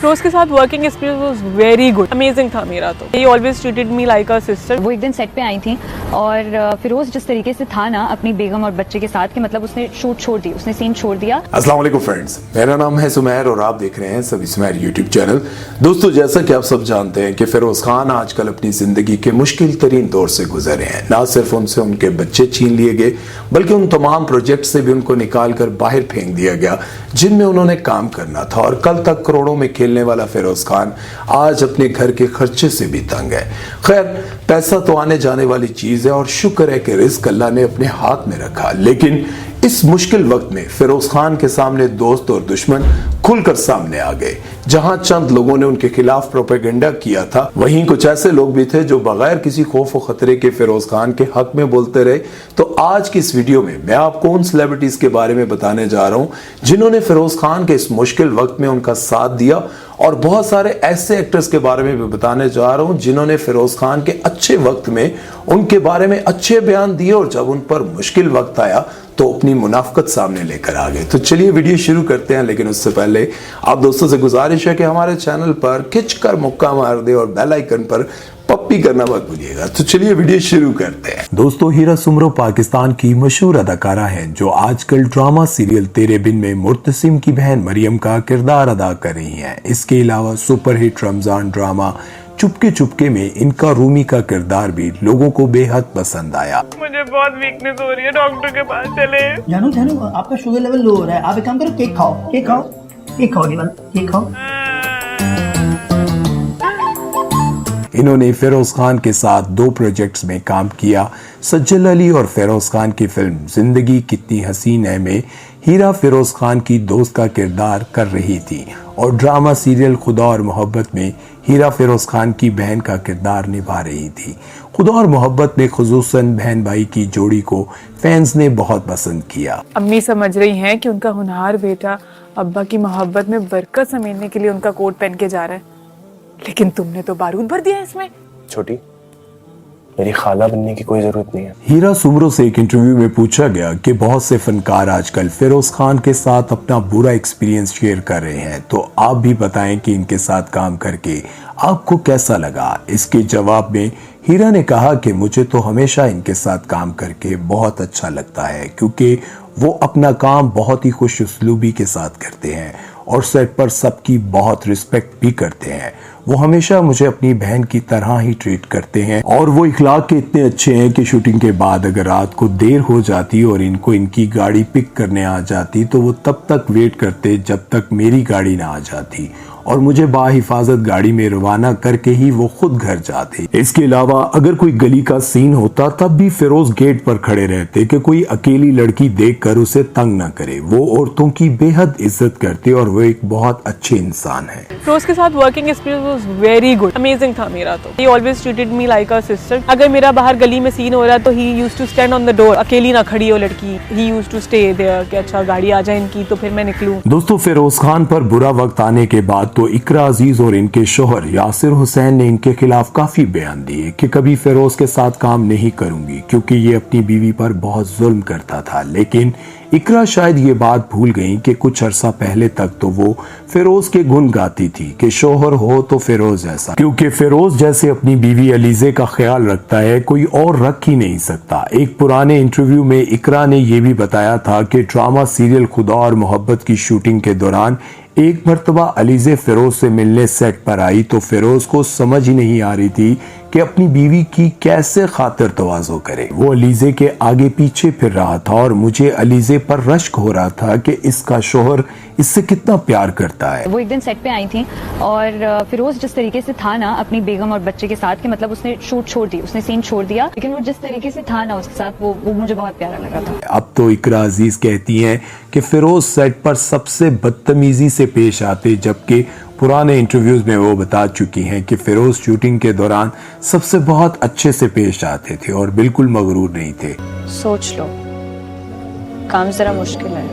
फिरोज के साथ working experience was very good, amazing था मेरा तो। ही always treated me like a sister. वो एक दिन सेट पे आई थी और फिरोज जिस तरीके से था ना अपनी बेगम और बच्चे के साथ, कि मतलब उसने शूट छोड़ दी, उसने सीन छोड़ दिया। अस्सलाम वालेकुम फ्रेंड्स, मेरा नाम है सुमैर और आप देख रहे हैं सभी सुमैर यूट्यूब चैनल। दोस्तों, जैसा कि आप सब जानते हैं कि फिरोज खान आजकल अपनी जिंदगी के मुश्किल तरीन दौर से गुजरे हैं। ना सिर्फ उनसे उनके बच्चे छीन लिए गए, बल्कि उन तमाम प्रोजेक्ट से भी उनको निकाल कर बाहर फेंक दिया गया जिनमें उन्होंने काम करना था। और कल तक करोड़ों में खेलने वाला फिरोज खान आज अपने घर के खर्चे से भी तंग है। खैर, पैसा तो आने जाने वाली चीज है और शुक्र है कि रिस्क अल्लाह ने अपने हाथ में रखा। लेकिन इस मुश्किल वक्त में फिरोज खान के सामने दोस्त और दुश्मन खुलकर सामने आ गए। जहां चंद लोगों ने उनके खिलाफ प्रोपेगेंडा किया था, वहीं कुछ ऐसे लोग भी थे जो बगैर किसी खौफ और खतरे के फिरोज खान के हक में बोलते रहे। तो आज की इस वीडियो में मैं आपको उन सेलिब्रिटीज के बारे में बताने जा रहा हूं जिन्होंने फिरोज खान के इस मुश्किल वक्त में उनका साथ दिया, और बहुत सारे ऐसे एक्टर्स के बारे में भी बताने जा रहा हूं जिन्होंने फिरोज खान के अच्छे वक्त में उनके बारे में अच्छे बयान दिए और जब उन पर मुश्किल वक्त आया तो अपनी मुनाफकत सामने लेकर आ गए। तो चलिए वीडियो शुरू करते हैं, लेकिन उससे पहले आप दोस्तों से गुजारिश है कि हमारे चैनल पर खिंचकर मुक्का मार दे और बेल आइकन पर पप्पी करना मत भूलिएगा। तो चलिए वीडियो शुरू करते हैं। दोस्तों, हीरा सुमरो पाकिस्तान की मशहूर अदाकारा हैं जो आजकल ड्रामा सीरियल तेरे बिन में मुर्तसिम की बहन मरियम का किरदार अदा कर रही हैं। इसके अलावा सुपरहिट रमजान ड्रामा चुपके चुपके में इनका रूमी का किरदार भी लोगों को बेहद पसंद आया। मुझे बहुत वीकनेस हो रही है, डॉक्टर के पास चले। जानू आपका शुगर लेवल लो हो रहा है, आप एक काम करो, केक खाओ, केक खाओ, केक खाओ, केक खाओ। इन्होंने फिरोज खान के साथ 2 प्रोजेक्ट्स में काम किया। सज्जल अली और फिरोज खान की फिल्म जिंदगी कितनी हसीन है में हीरा फिरोज खान की दोस्त का किरदार कर रही थी, और ड्रामा सीरियल खुदा और मोहब्बत में हीरा फिरोज खान की बहन का किरदार निभा रही थी। खुदा और मोहब्बत में खुसूसन बहन भाई की जोड़ी को फैंस ने बहुत पसंद किया। अम्मी समझ रही हैं कि उनका होनहार बेटा अब्बा की मोहब्बत में बरकत समेटने के लिए उनका कोट पहन के जा रहा है, लेकिन तुमने तो बारूद भर दिया इसमें। छोटी, मेरी खाला बनने की कोई जरूरत नहीं है। हीरा सुमरो से एक इंटरव्यू में पूछा गया कि बहुत से फनकार आजकल फिरोज खान के साथ अपना बुरा एक्सपीरियंस शेयर कर रहे हैं, तो आप भी बताएं कि इनके साथ काम करके आपको कैसा लगा। इसके जवाब में हीरा ने कहा कि मुझे तो हमेशा इनके साथ काम करके बहुत अच्छा लगता है, क्योंकि वो अपना काम बहुत ही खुश उसलूबी के साथ करते हैं और सेट पर सबकी बहुत रिस्पेक्ट भी करते हैं। वो हमेशा मुझे अपनी बहन की तरह ही ट्रीट करते हैं, और वो इखलाक के इतने अच्छे हैं कि शूटिंग के बाद अगर रात को देर हो जाती और इनको इनकी गाड़ी पिक करने आ जाती तो वो तब तक वेट करते जब तक मेरी गाड़ी ना आ जाती, और मुझे बाहिफाजत गाड़ी में रवाना करके ही वो खुद घर जाते। इसके अलावा अगर कोई गली का सीन होता तब भी फिरोज गेट पर खड़े रहते कि कोई अकेली लड़की देखकर उसे तंग न करे। वो औरतों की बेहद इज्जत करते और वो एक बहुत अच्छे इंसान है। फिरोज के साथ working experience was very good, amazing था मेरा तो। ही always treated me like a sister. अगर मेरा बाहर गली में सीन हो रहा है तो he used to stand on the door, अकेली ना खड़ी हो लड़की। He used to stay there कि अच्छा गाड़ी आ जाए इनकी तो फिर मैं निकलूं। दोस्तों, फिरोज खान पर बुरा वक्त आने के बाद तो इकरा अजीज और इनके शोहर यासिर हुसैन ने इनके खिलाफ काफी बयान दिए कि कभी फिरोज के साथ काम नहीं करूंगी क्योंकि ये अपनी बीवी पर बहुत जुल्म करता था। लेकिन इकरा शायद ये बात भूल गई कि कुछ अरसा पहले तक तो वो फिरोज के गुण गाती थी कि शोहर हो तो फिरोज जैसा, क्योंकि फिरोज जैसे अपनी बीवी अलीजे का ख्याल रखता है कोई और रख ही नहीं सकता। एक पुराने इंटरव्यू में इकरा ने यह भी बताया था कि ड्रामा सीरियल खुदा और मोहब्बत की शूटिंग के दौरान एक मर्तबा अलीजे फिरोज से मिलने सेट पर आई तो फिरोज को समझ ही नहीं आ रही थी कि अपनी बीवी की कैसे खातिर तवाज़ो करे। वो अलीजे के आगे पीछे फिर रहा था और मुझे अलीजे पर रश्क हो रहा था कि इसका शोहर इससे कितना प्यार करता है। वो एक दिन सेट पे आई थी और फिरोज जिस तरीके से था ना अपनी बेगम और बच्चे के साथ, कि मतलब उसने शूट छोड़ दी, उसने सीन छोड़ दिया, लेकिन वो जिस तरीके से था ना उसके साथ वो मुझे बहुत प्यारा लगा था। अब तो इकरा अजीज कहती हैं कि फिरोज सेट पर सबसे बदतमीजी से पेश आते, जबकि पुराने इंटरव्यूज में वो बता चुकी हैं कि फिरोज शूटिंग के दौरान सबसे बहुत अच्छे से पेश आते थे और बिल्कुल मगरूर नहीं थे। सोच लो, काम जरा मुश्किल है।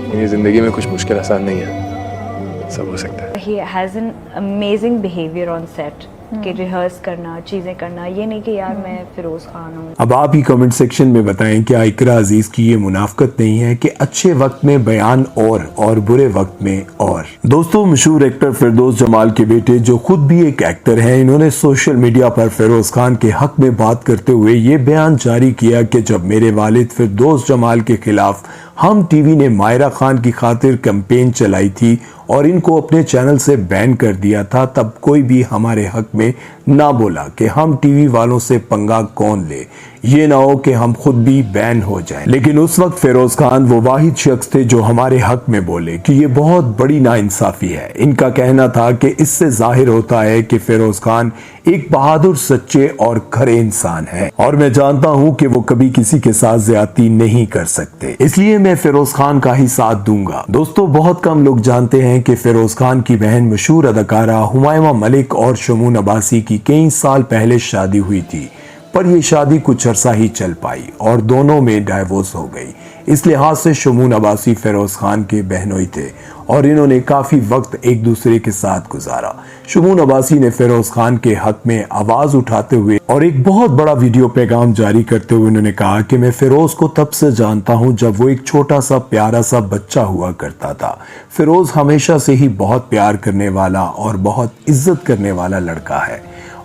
मेरी जिंदगी में कुछ मुश्किल आसान नहीं है, सब हो सकता है। He has an amazing behavior on set. کہ ریہرس کرنا, چیزیں کرنا, یہ نہیں کہ یار میں فیروز خان ہوں. اب آپ ہی کمنٹ سیکشن میں بتائیں کیا اقرا عزیز کی یہ منافقت نہیں ہے کہ اچھے وقت میں بیان اور برے وقت میں اور. دوستو, مشہور ایکٹر فردوس جمال کے بیٹے جو خود بھی ایک ایکٹر ہیں, انہوں نے سوشل میڈیا پر فیروز خان کے حق میں بات کرتے ہوئے یہ بیان جاری کیا کہ جب میرے والد فردوس جمال کے خلاف ہم ٹی وی نے مائرہ خان کی خاطر کیمپین چلائی تھی اور ان کو اپنے چینل سے بین کر دیا تھا, تب کوئی بھی ہمارے حق میں نہ بولا کہ ہم ٹی وی والوں سے پنگا کون لے, یہ نہ ہو کہ ہم خود بھی بین ہو جائیں. لیکن اس وقت فیروز خان وہ واحد شخص تھے جو ہمارے حق میں بولے کہ یہ بہت بڑی ناانصافی ہے. ان کا کہنا تھا کہ اس سے ظاہر ہوتا ہے کہ فیروز خان ایک بہادر, سچے اور کھرے انسان ہے, اور میں جانتا ہوں کہ وہ کبھی کسی کے ساتھ زیادتی نہیں کر سکتے, اس لیے میں فیروز خان کا ہی ساتھ دوں گا. دوستو, بہت کم لوگ جانتے ہیں کہ فیروز خان کی بہن مشہور اداکارہ ہمایمہ ملک اور شمون عباسی کی کئی سال پہلے شادی ہوئی تھی, پر یہ شادی کچھ عرصہ ہی چل پائی اور دونوں میں ڈائیورس ہو گئی. اس لحاظ سے شمون عباسی فیروز خان کے بہنوئی تھے اور انہوں نے کافی وقت ایک دوسرے کے ساتھ گزارا. شمون عباسی نے فیروز خان کے حق میں آواز اٹھاتے ہوئے اور ایک بہت بڑا ویڈیو پیغام جاری کرتے ہوئے انہوں نے کہا کہ میں فیروز کو تب سے جانتا ہوں جب وہ ایک چھوٹا سا پیارا سا بچہ ہوا کرتا تھا. فیروز ہمیشہ سے ہی بہت پیار کرنے والا اور بہت عزت کرنے والا لڑکا ہے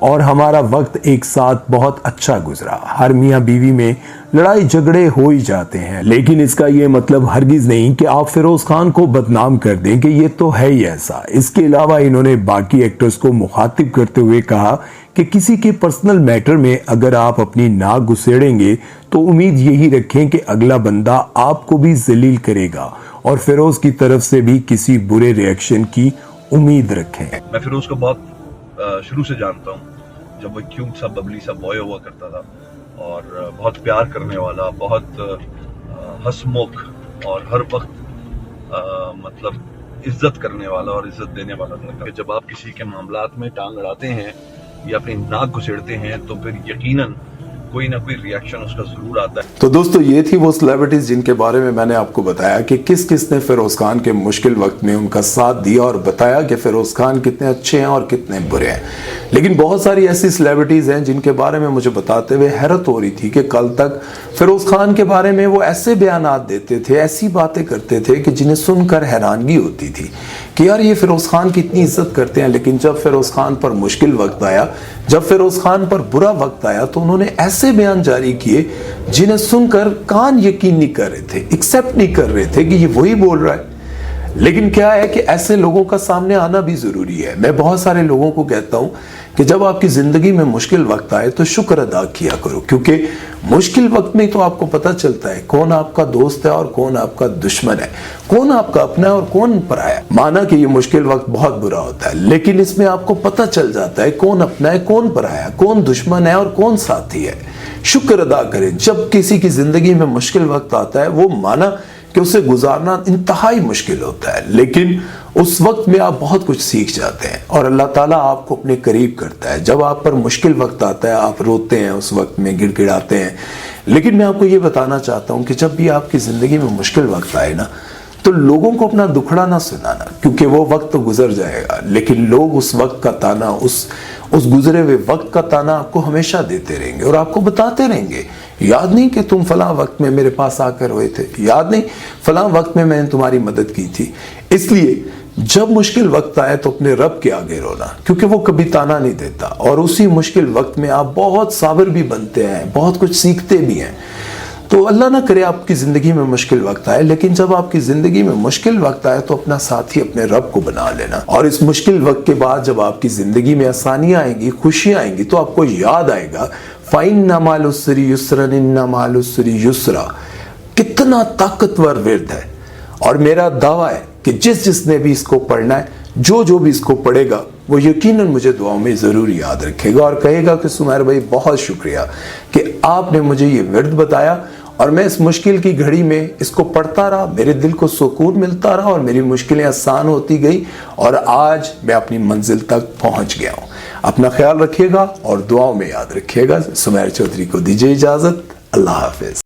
اور ہمارا وقت ایک ساتھ بہت اچھا گزرا. ہر میاں بیوی میں لڑائی جھگڑے ہو ہی جاتے ہیں, لیکن اس کا یہ مطلب ہرگز نہیں کہ آپ فیروز خان کو بدنام کر دیں کہ یہ تو ہے ہی ایسا. اس کے علاوہ انہوں نے باقی ایکٹرز کو مخاطب کرتے ہوئے کہا کہ کسی کے پرسنل میٹر میں اگر آپ اپنی ناک گسیڑیں گے تو امید یہی رکھیں کہ اگلا بندہ آپ کو بھی ذلیل کرے گا, اور فیروز کی طرف سے بھی کسی برے ریئیکشن کی امید رکھیں. میں فیروز کو بہت شروع سے جانتا ہوں, جب وہ کیوٹ سا ببلی سا بوائے ہوا کرتا تھا اور بہت پیار کرنے والا, بہت ہنسمکھ اور ہر وقت مطلب عزت کرنے والا اور عزت دینے والا لڑکا. کہ جب آپ کسی کے معاملات میں ٹانگ اڑاتے ہیں یا اپنی ناک گھسیڑتے ہیں تو پھر یقیناً کوئی نہ کوئی ریاکشن اس کا ضرور آتا ہے. تو دوستو, یہ تھی وہ سیلیبریٹیز جن کے بارے میں نے آپ کو بتایا کہ کس کس نے فیروز خان کے مشکل وقت میں ان کا ساتھ دیا اور بتایا کہ فیروز خان کتنے اچھے ہیں اور کتنے برے ہیں. لیکن بہت ساری ایسی سیلیبریٹیز ہیں جن کے بارے میں مجھے بتاتے ہوئے حیرت ہو رہی تھی کہ کل تک فیروز خان کے بارے میں وہ ایسے بیانات دیتے تھے, ایسی باتیں کرتے تھے کہ جنہیں سن کر حیرانگی ہوتی تھی کہ یار یہ فیروز خان کی اتنی عزت کرتے ہیں, لیکن جب فیروز خان پر مشکل وقت آیا, جب فیروز خان پر برا وقت آیا تو انہوں نے ایسے بیان جاری کیے جنہیں سن کر کان یقین نہیں کر رہے تھے, ایکسیپٹ نہیں کر رہے تھے کہ یہ وہی بول رہا ہے. لیکن کیا ہے کہ ایسے لوگوں کا سامنے آنا بھی ضروری ہے. میں بہت سارے لوگوں کو کہتا ہوں کہ جب آپ کی زندگی میں مشکل وقت آئے تو شکر ادا کیا کرو, کیونکہ مشکل وقت میں تو آپ کو پتہ چلتا ہے کون آپ کا دوست ہے اور کون آپ کا دشمن ہے, کون آپ کا اپنا ہے اور کون پرایا ہے. مانا کہ یہ مشکل وقت بہت برا ہوتا ہے, لیکن اس میں آپ کو پتہ چل جاتا ہے کون اپنا ہے, کون پرایا ہے, کون دشمن ہے اور کون ساتھی ہے. شکر ادا کریں. جب کسی کی زندگی میں مشکل وقت آتا ہے وہ مانا کہ اسے گزارنا انتہائی مشکل ہوتا ہے, لیکن اس وقت میں آپ بہت کچھ سیکھ جاتے ہیں اور اللہ تعالیٰ آپ کو اپنے قریب کرتا ہے. جب آپ پر مشکل وقت آتا ہے آپ روتے ہیں, اس وقت میں گڑ گڑاتے ہیں, لیکن میں آپ کو یہ بتانا چاہتا ہوں کہ جب بھی آپ کی زندگی میں مشکل وقت آئے نا تو لوگوں کو اپنا دکھڑا نہ سنانا, کیونکہ وہ وقت تو گزر جائے گا, لیکن لوگ اس وقت کا تانا, اس گزرے ہوئے وقت کا تانا آپ کو ہمیشہ دیتے رہیں گے اور آپ کو بتاتے رہیں گے یاد نہیں کہ تم فلاں وقت میں میرے پاس آ کر ہوئے تھے, یاد نہیں فلاں وقت میں نے تمہاری مدد کی تھی. اس لیے جب مشکل وقت آئے تو اپنے رب کے آگے رونا, کیونکہ وہ کبھی تانا نہیں دیتا, اور اسی مشکل وقت میں آپ بہت صابر بھی بنتے ہیں, بہت کچھ سیکھتے بھی ہیں. تو اللہ نہ کرے آپ کی زندگی میں مشکل وقت آئے, لیکن جب آپ کی زندگی میں مشکل وقت آئے تو اپنا ساتھی اپنے رب کو بنا لینا, اور اس مشکل وقت کے بعد جب آپ کی زندگی میں آسانیاں آئیں گی, خوشیاں آئیں گی, تو آپ کو یاد آئے گا فَإِنَّ مَعَ الْعُسْرِ يُسْرًا إِنَّ مَعَ الْعُسْرِ يُسْرًا. کتنا طاقتور ورد ہے, اور میرا دعویٰ ہے کہ جس نے بھی اس کو پڑھنا ہے, جو بھی اس کو پڑھے گا وہ یقیناً مجھے دعاؤں میں ضرور یاد رکھے گا اور کہے گا کہ سمیر بھائی بہت شکریہ کہ آپ نے مجھے یہ ورد بتایا اور میں اس مشکل کی گھڑی میں اس کو پڑھتا رہا, میرے دل کو سکون ملتا رہا اور میری مشکلیں آسان ہوتی گئی, اور آج میں اپنی منزل تک پہنچ گیا ہوں. اپنا خیال رکھیے گا اور دعاؤں میں یاد رکھیے گا. سمیر چودھری کو دیجیے اجازت. اللہ حافظ.